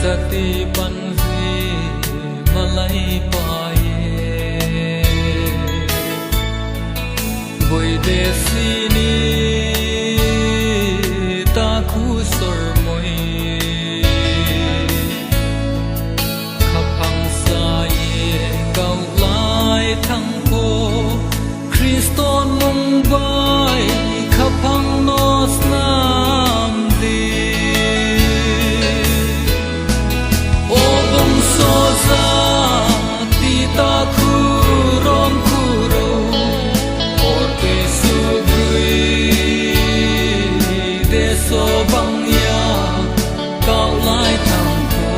ti panzi malai paye boy de sini ta khu sor moi khapang sai gau lai thang ko Kriston mong bai khapang nos nam di Soza tita kurom kuro orte sugui de so bangya kau lai thang ko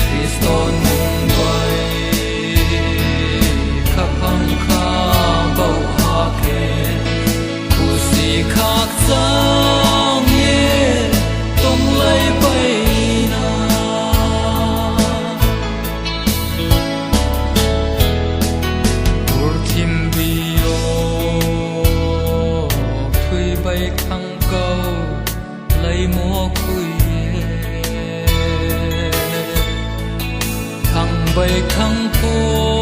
Kriston mong bai khapang kha bau ha ke kusi khak chang ye tong lai bai bay khăng câu lấy múa khuya thằng bay khăng phố